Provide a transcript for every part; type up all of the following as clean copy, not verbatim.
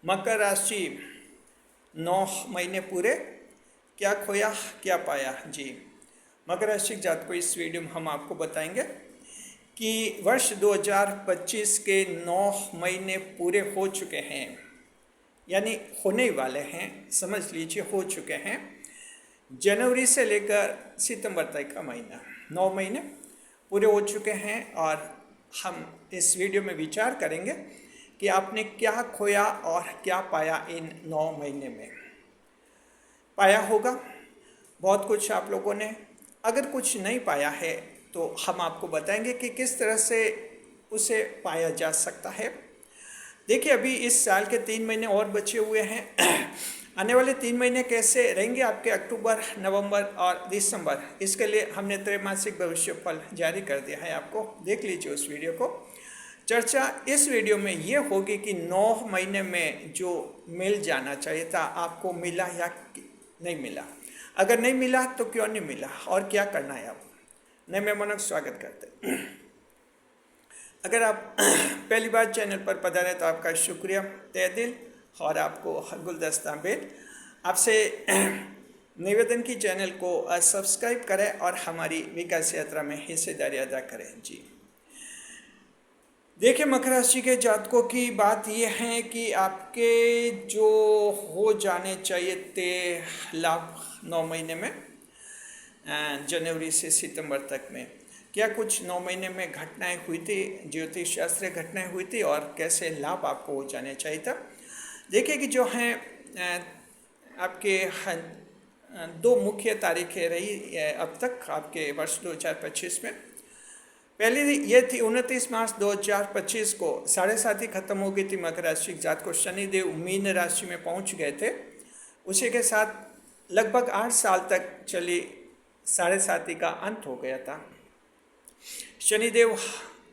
मकर राशि 9 महीने पूरे, क्या खोया क्या पाया। जी, मकर राशि जात को इस वीडियो में हम आपको बताएंगे कि वर्ष 2025 के 9 महीने पूरे हो चुके हैं, यानी होने वाले हैं, समझ लीजिए हो चुके हैं। जनवरी से लेकर सितंबर तक का महीना 9 महीने पूरे हो चुके हैं और हम इस वीडियो में विचार करेंगे कि आपने क्या खोया और क्या पाया इन 9 महीने में। पाया होगा बहुत कुछ आप लोगों ने, अगर कुछ नहीं पाया है तो हम आपको बताएंगे कि किस तरह से उसे पाया जा सकता है। देखिए, अभी इस साल के 3 महीने और बचे हुए हैं। आने वाले 3 महीने कैसे रहेंगे आपके, अक्टूबर, नवंबर और दिसंबर, इसके लिए हमने त्रैमासिक भविष्य फल जारी कर दिया है। आपको देख लीजिए उस वीडियो को। चर्चा इस वीडियो में ये होगी कि 9 महीने में जो मिल जाना चाहिए था आपको मिला या नहीं मिला। अगर नहीं मिला तो क्यों नहीं मिला और क्या करना है। आप नए मेहमानों का स्वागत करते हैं। अगर आप पहली बार चैनल पर पधारे तो आपका शुक्रिया तहे दिल, और आपको गुलदस्ता बेल आपसे निवेदन की चैनल को सब्सक्राइब करें और हमारी विकास यात्रा में हिस्सेदारी अदा करें। जी, देखिए, मकर राशि के जातकों की बात यह है कि आपके जो हो जाने चाहिए थे लाभ 9 महीने में, जनवरी से सितंबर तक में, क्या कुछ 9 महीने में घटनाएं हुई थी, ज्योतिष शास्त्रीय घटनाएं हुई थी और कैसे लाभ आपको हो जाने चाहिए था। देखिए कि जो हैं आपके 2 मुख्य तारीखें रही अब तक आपके वर्ष 2025 में। पहली ये थी 29 मार्च 2025 को 7:30 खत्म हो गई थी मकर राशि जात को। शनिदेव मीन राशि में पहुंच गए थे। उसी के साथ लगभग 8 साल तक चली 7:30 का अंत हो गया था। शनिदेव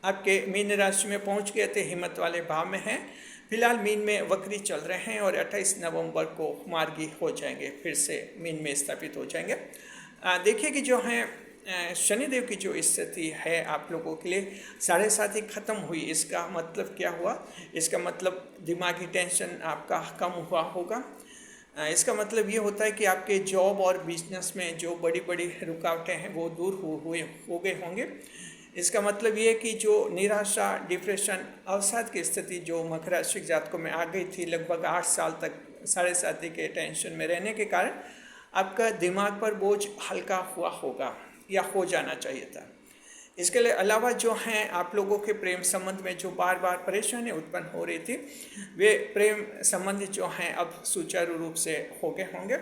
आपके मीन राशि में पहुंच गए थे, हिम्मत वाले भाव में हैं। फिलहाल मीन में वक्री चल रहे हैं और 28 नवंबर को मार्गी हो जाएंगे, फिर से मीन में स्थापित हो जाएंगे। देखिए कि जो हैं शनिदेव की जो स्थिति है आप लोगों के लिए 7:30 खत्म हुई। इसका मतलब क्या हुआ? इसका मतलब दिमागी टेंशन आपका कम हुआ होगा। इसका मतलब ये होता है कि आपके जॉब और बिजनेस में जो बड़ी बड़ी रुकावटें हैं वो दूर हो गए होंगे। इसका मतलब ये है कि जो निराशा, डिप्रेशन, अवसाद की स्थिति जो मकर राशि जातकों में आ गई थी लगभग 8 साल तक 7:30 के टेंशन में रहने के कारण, आपका दिमाग पर बोझ हल्का हुआ होगा या हो जाना चाहिए था। इसके अलावा जो हैं आप लोगों के प्रेम संबंध में जो बार बार परेशानी उत्पन्न हो रही थी, वे प्रेम संबंध जो हैं अब सुचारू रूप से हो गए होंगे।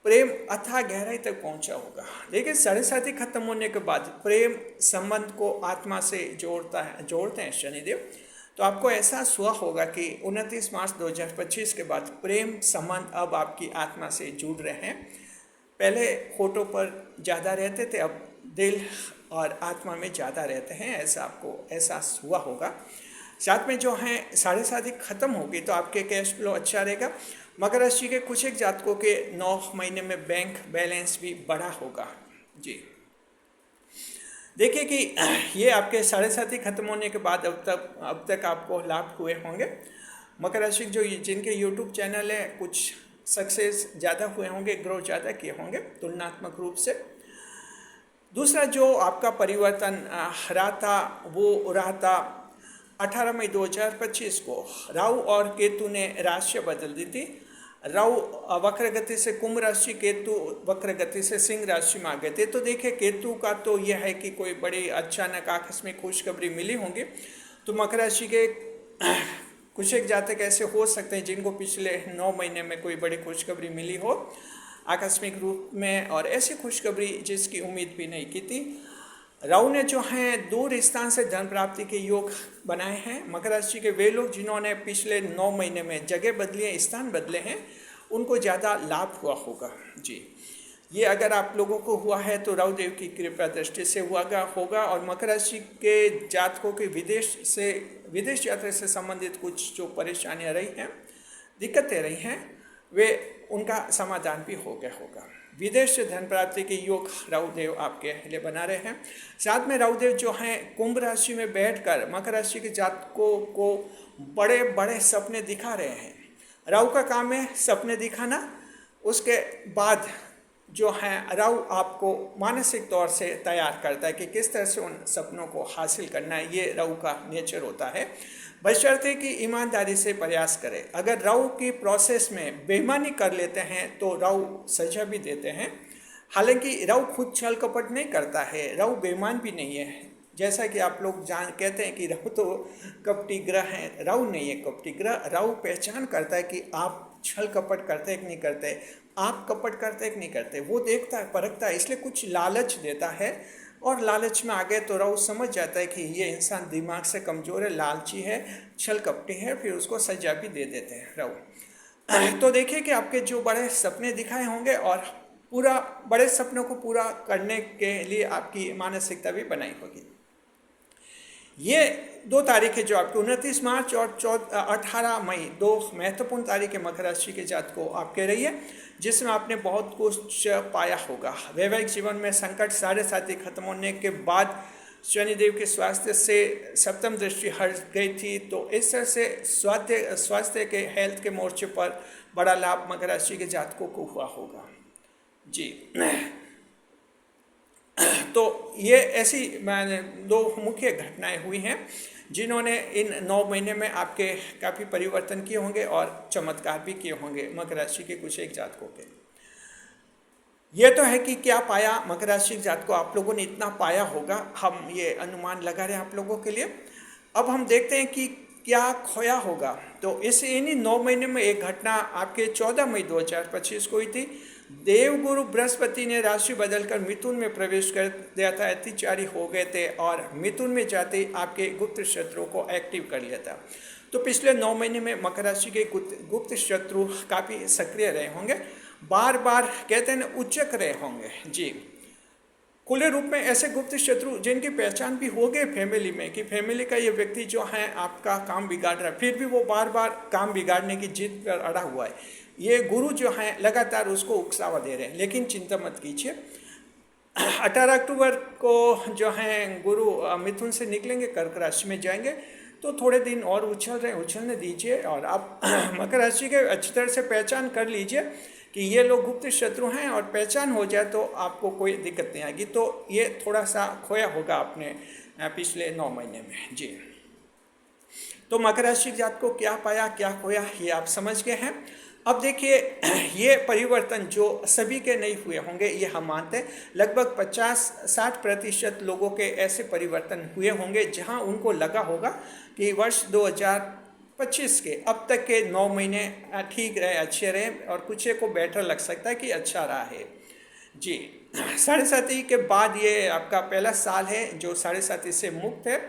प्रेम अथाह गहराई तक पहुंचा होगा। देखिए, 7:30 खत्म होने के बाद प्रेम संबंध को आत्मा से जोड़ते हैं शनिदेव। तो आपको एहसास हुआ होगा कि 29 मार्च 2025 के बाद प्रेम संबंध अब आपकी आत्मा से जुड़ रहे हैं। पहले होठों पर ज़्यादा रहते थे, अब दिल और आत्मा में ज़्यादा रहते हैं, ऐसा आपको एहसास हुआ होगा। साथ में जो हैं 7:30 खत्म होगी तो आपके कैश फ्लो अच्छा रहेगा। मकर राशि के कुछ एक जातकों के 9 महीने में बैंक बैलेंस भी बढ़ा होगा। जी, देखिए कि ये आपके 7:30 खत्म होने के बाद अब तक आपको लाभ हुए होंगे। मकर राशि जो जिनके यूट्यूब चैनल है, कुछ सक्सेस ज़्यादा हुए होंगे, ग्रो ज़्यादा किए होंगे तुलनात्मक रूप से। दूसरा जो आपका परिवर्तन रहा था वो रहा था 18 मई 2025 को। राहु और केतु ने राशि बदल दी थी। राहु वक्र गति से कुंभ राशि, केतु वक्र गति से सिंह राशि में आ गए थे। तो देखिए, केतु का तो यह है कि कोई बड़ी अचानक आकस्मिक खुशखबरी मिली होंगी। तो मकर राशि के कुछ एक जातक ऐसे हो सकते हैं जिनको पिछले 9 महीने में कोई बड़ी खुशखबरी मिली हो आकस्मिक रूप में, और ऐसी खुशखबरी जिसकी उम्मीद भी नहीं की थी। राहु ने जो हैं दूर स्थान से धन प्राप्ति के योग बनाए हैं। मकर राशि के वे लोग जिन्होंने पिछले 9 महीने में जगह बदली है, स्थान बदले हैं, उनको ज़्यादा लाभ हुआ होगा। जी, ये अगर आप लोगों को हुआ है तो राहु देव की कृपा दृष्टि से होगा। और मकर राशि के जातकों के विदेश यात्रा से संबंधित कुछ जो परेशानियाँ रही हैं, दिक्कतें रही हैं, वे उनका समाधान भी हो गया होगा। विदेश से धन प्राप्ति के योग राहुदेव आपके लिए बना रहे हैं। साथ में राहुदेव जो हैं कुंभ राशि में बैठकर मकर राशि के जातकों को बड़े बड़े सपने दिखा रहे हैं। राहु का काम है सपने दिखाना। उसके बाद जो है राहु आपको मानसिक तौर से तैयार करता है कि किस तरह से उन सपनों को हासिल करना है। ये राहु का नेचर होता है, बशर्ते कि ईमानदारी से प्रयास करें। अगर राहु की प्रोसेस में बेईमानी कर लेते हैं तो राहु सजा भी देते हैं। हालांकि राहु खुद छल कपट नहीं करता है, राहु बेईमान भी नहीं है। जैसा कि आप लोग कहते हैं कि राहु तो कपटी ग्रह है, राहु नहीं है कपटी ग्रह। राहु पहचान करता है कि आप छल कपट करते कि नहीं करते, आप कपट करते कि नहीं करते, वो देखता है, परखता है, इसलिए कुछ लालच देता है। और लालच में आ गए तो राहु समझ जाता है कि ये इंसान दिमाग से कमज़ोर है, लालची है, छल कपटी है, फिर उसको सजा भी दे देते हैं राहु। तो देखिए कि आपके जो बड़े सपने दिखाए होंगे और पूरा बड़े सपनों को पूरा करने के लिए आपकी मानसिकता भी बनाई होगी। ये 2 तारीखें जो आपकी 29 मार्च और 18 मई 2 महत्वपूर्ण तारीखें मकर राशि के जातकों आपके रही है, जिसमें आपने बहुत कुछ पाया होगा। वैवाहिक जीवन में संकट 7.5 खत्म होने के बाद शनिदेव के स्वास्थ्य से सप्तम दृष्टि हट गई थी, तो इस तरह से स्वास्थ्य के हेल्थ के मोर्चे पर बड़ा लाभ मकर राशि के जातकों को हुआ होगा जी। तो ये ऐसी 2 मुख्य घटनाएं हुई हैं जिन्होंने इन 9 महीने में आपके काफ़ी परिवर्तन किए होंगे और चमत्कार भी किए होंगे मकर राशि के कुछ एक जातकों के। ये तो है कि क्या पाया मकर राशि के जातकों, आप लोगों ने इतना पाया होगा, हम ये अनुमान लगा रहे हैं आप लोगों के लिए। अब हम देखते हैं कि क्या खोया होगा। तो इस इन्हीं 9 महीने में एक घटना आपके 14 मई 2025 को हुई थी। देवगुरु बृहस्पति ने राशि बदलकर मिथुन में प्रवेश कर दिया था, अतिचारी हो गए थे और मिथुन में जाते ही आपके गुप्त शत्रु को एक्टिव कर लिया था। तो पिछले 9 महीने में मकर राशि के गुप्त शत्रु काफ़ी सक्रिय रहे होंगे, बार बार कहते हैं ना उच्चक रहे होंगे जी। खुले रूप में ऐसे गुप्त शत्रु जिनकी पहचान भी हो गई फैमिली में कि फैमिली का ये व्यक्ति जो है आपका काम बिगाड़ रहा है, फिर भी वो बार बार काम बिगाड़ने की जिद पर अड़ा हुआ है। ये गुरु जो हैं लगातार उसको उकसावा दे रहे हैं, लेकिन चिंता मत कीजिए। 18 अक्टूबर को जो हैं गुरु मिथुन से निकलेंगे, कर्क राशि में जाएंगे, तो थोड़े दिन और उछलने दीजिए और आप मकर राशि के अच्छी तरह से पहचान कर लीजिए कि ये लोग गुप्त शत्रु हैं और पहचान हो जाए तो आपको कोई दिक्कत नहीं आएगी। तो ये थोड़ा सा खोया होगा आपने पिछले 9 महीने में जी। तो मकर राशि जात को क्या पाया क्या खोया ये आप समझ गए हैं। अब देखिए ये परिवर्तन जो सभी के नहीं हुए होंगे ये हम मानते हैं, लगभग 50-60% लोगों के ऐसे परिवर्तन हुए होंगे जहां उनको लगा होगा कि वर्ष 2025 के अब तक के 9 महीने ठीक रहे, अच्छे रहे और कुछ को बेटर लग सकता है कि अच्छा रहा है जी। 7.5 के बाद ये आपका पहला साल है जो 7.5 से मुक्त है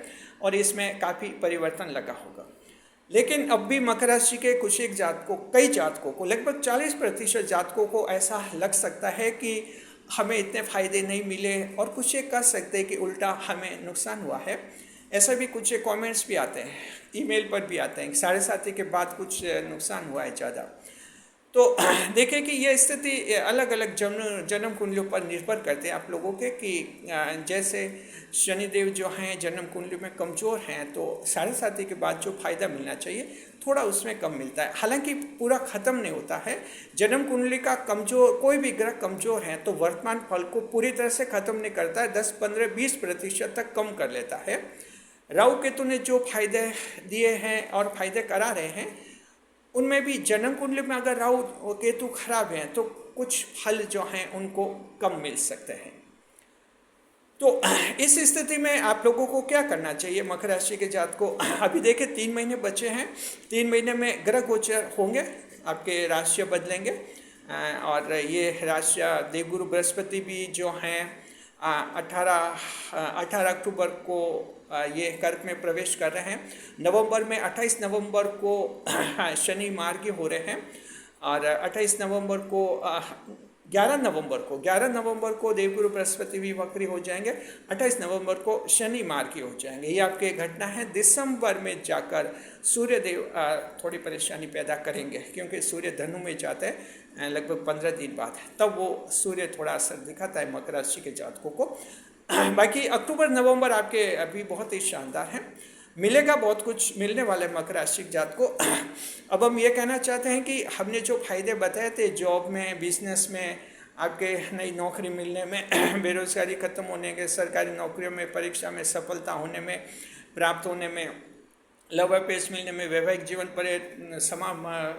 और इसमें काफ़ी परिवर्तन लगा होगा। लेकिन अब भी मकर राशि के कुछ एक जातकों, कई जातकों को, लगभग 40% जातकों को ऐसा लग सकता है कि हमें इतने फायदे नहीं मिले और कुछ एक कह सकते हैं कि उल्टा हमें नुकसान हुआ है। ऐसा भी कुछ कमेंट्स भी आते हैं, ईमेल पर भी आते हैं 7.5 के बाद कुछ नुकसान हुआ है ज़्यादा। तो देखिए कि ये स्थिति अलग अलग जन्म कुंडलियों पर निर्भर करते हैं आप लोगों के कि जैसे शनिदेव जो हैं जन्म कुंडली में कमज़ोर हैं तो 7.5 के बाद जो फायदा मिलना चाहिए थोड़ा उसमें कम मिलता है। हालांकि पूरा ख़त्म नहीं होता है। जन्म कुंडली का कमज़ोर कोई भी ग्रह कमज़ोर है तो वर्तमान फल को पूरी तरह से ख़त्म नहीं करता है, 10-15-20% तक कम कर लेता है। राहु केतु ने जो फायदे दिए हैं और फायदे करा रहे हैं उनमें भी जन्म कुंडली में अगर राहु केतु खराब हैं तो कुछ फल जो हैं उनको कम मिल सकते हैं। तो इस स्थिति में आप लोगों को क्या करना चाहिए मकर राशि के जात को? अभी देखिए 3 महीने बचे हैं, 3 महीने में ग्रह गोचर होंगे, आपके राशि बदलेंगे और ये राशि देवगुरु बृहस्पति भी जो हैं 18 अक्टूबर को ये कर्क में प्रवेश कर रहे हैं। नवंबर में 28 नवंबर को शनि मार्गी हो रहे हैं और 28 नवंबर को 11 नवंबर को देवगुरु बृहस्पति भी वक्री हो जाएंगे, 28 नवंबर को शनि मार्गी हो जाएंगे। ये आपके घटना है। दिसंबर में जाकर सूर्यदेव थोड़ी परेशानी पैदा करेंगे क्योंकि सूर्य धनु में जाते हैं लगभग 15 दिन बाद, तब वो सूर्य थोड़ा असर दिखाता है मकर राशि के जातकों को। बाकी अक्टूबर नवंबर आपके अभी बहुत ही शानदार हैं। मिलेगा, बहुत कुछ मिलने वाला है मकर राशि जात को। अब हम ये कहना चाहते हैं कि हमने जो फायदे बताए थे जॉब में, बिजनेस में, आपके नई नौकरी मिलने में, बेरोजगारी खत्म होने के, सरकारी नौकरियों में, परीक्षा में सफलता होने में, प्राप्त होने में, लव अफेयर्स मिलने में, वैवाहिक जीवन पर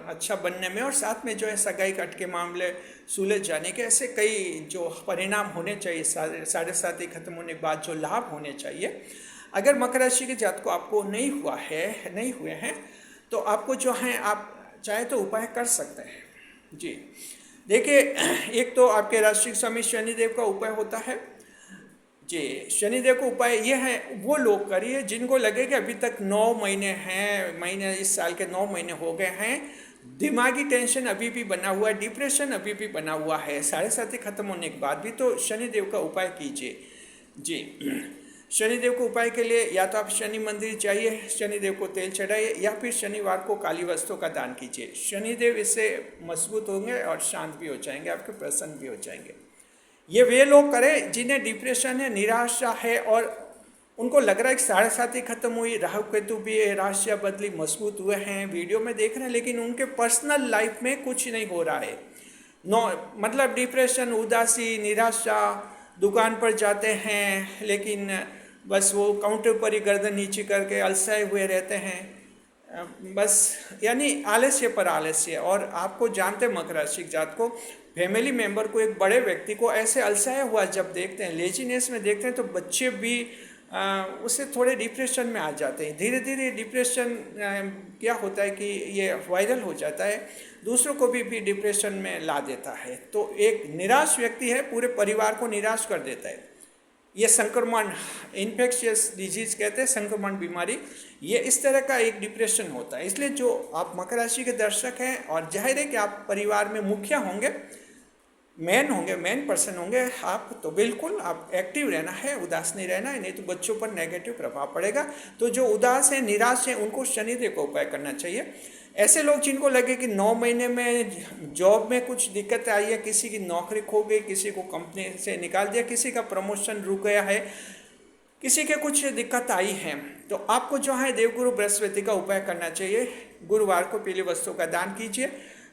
अच्छा बनने में, और साथ में जो है सगाई के अटके मामले सुलझ जाने के, ऐसे कई जो परिणाम होने चाहिए, साढ़े साथ ही खत्म होने के बाद जो लाभ होने चाहिए, अगर मकर राशि के जातक को आपको नहीं हुए हैं तो आपको जो है आप चाहे तो उपाय कर सकते हैं। जी देखिए, एक तो आपके राशि स्वामी शनिदेव का उपाय होता है। जी, शनिदेव को उपाय ये है, वो लोग करिए जिनको लगे कि अभी तक 9 महीने हैं, इस साल के 9 महीने हो गए हैं, दिमागी टेंशन अभी भी बना हुआ है, डिप्रेशन अभी भी बना हुआ है, साढ़े साथी खत्म होने के बाद भी, तो शनिदेव का उपाय कीजिए। जी, शनिदेव को उपाय के लिए या तो आप शनि मंदिर जाइए, शनिदेव को तेल चढ़ाइए, या फिर शनिवार को काली वस्तुओं का दान कीजिए। शनिदेव इससे मजबूत होंगे और शांत भी हो जाएंगे, आपके प्रसन्न भी हो जाएंगे। ये वे लोग करें जिन्हें डिप्रेशन है, निराशा है, और उनको लग रहा है कि साढ़े साथी खत्म हुई, राहु केतु भी है, राशियाँ बदली, मजबूत हुए हैं, वीडियो में देख रहे हैं, लेकिन उनके पर्सनल लाइफ में कुछ नहीं हो रहा है। मतलब डिप्रेशन, उदासी, निराशा, दुकान पर जाते हैं लेकिन बस वो काउंटर पर ही गर्दन नीचे करके अलसाए हुए रहते हैं, बस यानी आलस्य पर आलस्य। और आपको जानते मकर राशि जात को, फैमिली मेंबर को, एक बड़े व्यक्ति को ऐसे अलसाया हुआ जब देखते हैं, लेजीनेस में देखते हैं, तो बच्चे भी उससे थोड़े डिप्रेशन में आ जाते हैं। धीरे धीरे डिप्रेशन क्या होता है कि ये वायरल हो जाता है, दूसरों को भी डिप्रेशन में ला देता है। तो एक निराश व्यक्ति है, पूरे परिवार को निराश कर देता है। ये संक्रमण, इन्फेक्शियस डिजीज कहते हैं, संक्रमण बीमारी, ये इस तरह का एक डिप्रेशन होता है। इसलिए जो आप मकर राशि के दर्शक हैं, और जाहिर है कि आप परिवार में मुखिया होंगे, मेन पर्सन होंगे आप, तो बिल्कुल आप एक्टिव रहना है, उदास नहीं रहना है, नहीं तो बच्चों पर नेगेटिव प्रभाव पड़ेगा। तो जो उदास हैं, निराश हैं, उनको शनिदेव का उपाय करना चाहिए। ऐसे लोग जिनको लगे कि 9 महीने में जॉब में कुछ दिक्कत आई है, किसी की नौकरी खो गई, किसी को कंपनी से निकाल दिया, किसी का प्रमोशन रुक गया है, किसी के कुछ दिक्कत आई है, तो आपको जो है देवगुरु बृहस्पति का उपाय करना चाहिए। गुरुवार को पीली वस्तु का दान कीजिए,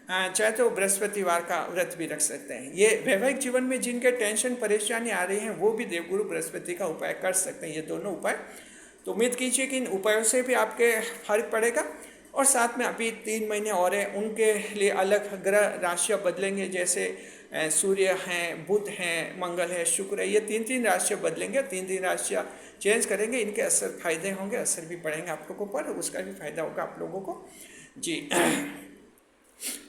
चाहे तो बृहस्पतिवार का व्रत भी रख सकते हैं। ये वैवाहिक जीवन में जिनके टेंशन परेशानी आ रही हैं, वो भी देवगुरु बृहस्पति का उपाय कर सकते हैं, ये दोनों उपाय। तो उम्मीद कीजिए कि इन उपायों से भी आपके फर्क पड़ेगा। और साथ में अभी 3 महीने और हैं, उनके लिए अलग ग्रह राशियाँ बदलेंगे, जैसे सूर्य हैं, बुध हैं, मंगल है, शुक्र है, ये 3 राशियाँ बदलेंगे, 3 राशियाँ चेंज करेंगे। इनके असर फायदे होंगे, असर भी पड़ेंगे आप लोगों पर, उसका भी फायदा होगा आप लोगों को। जी,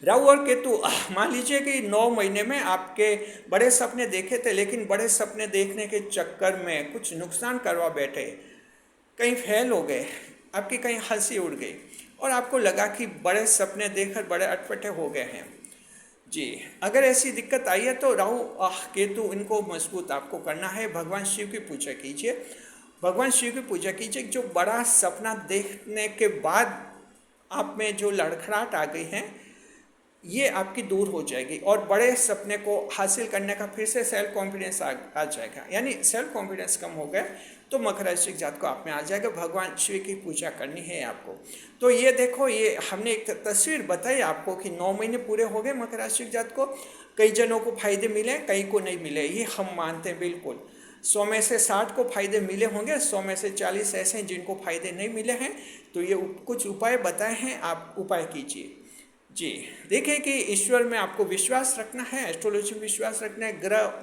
राहु और केतु, मान लीजिए कि 9 महीने में आपके बड़े सपने देखे थे, लेकिन बड़े सपने देखने के चक्कर में कुछ नुकसान करवा बैठे, कहीं फेल हो गए, आपकी कहीं हंसी उड़ गई, और आपको लगा कि बड़े सपने देखकर बड़े अटपटे हो गए हैं। जी, अगर ऐसी दिक्कत आई है तो राहु केतु इनको मजबूत आपको करना है। भगवान शिव की पूजा कीजिए, भगवान शिव की पूजा कीजिए। जो बड़ा सपना देखने के बाद आप में जो लड़खड़ाहट आ गई है, ये आपकी दूर हो जाएगी, और बड़े सपने को हासिल करने का फिर से सेल्फ कॉन्फिडेंस आ जाएगा। यानी सेल्फ कॉन्फिडेंस कम हो गया तो मकर राशि जात को आप में आ जाएगा। भगवान शिव की पूजा करनी है आपको। तो ये देखो, ये हमने एक तस्वीर बताई आपको कि 9 महीने पूरे हो गए मकर राशि जात को। कई जनों को फायदे मिले, कई को नहीं मिले, ये हम मानते हैं बिल्कुल। 100 में से 60 को फायदे मिले होंगे, 100 में से 40 ऐसे हैं जिनको फायदे नहीं मिले हैं। तो ये कुछ उपाय बताए हैं, आप उपाय कीजिए। जी, देखिए कि ईश्वर में आपको विश्वास रखना है, एस्ट्रोलॉजी में विश्वास रखना है,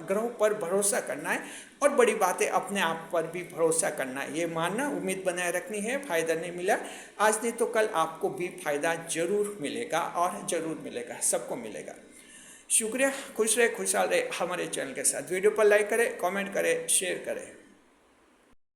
ग्रहों पर भरोसा करना है, और बड़ी बातें अपने आप पर भी भरोसा करना है। ये मानना, उम्मीद बनाए रखनी है। फ़ायदा नहीं मिला आज, नहीं तो कल आपको भी फ़ायदा जरूर मिलेगा, और ज़रूर मिलेगा, सबको मिलेगा। शुक्रिया, खुश रहे, खुशहाल रहे हमारे चैनल के साथ। वीडियो पर लाइक करें, कमेंट करें, शेयर करें।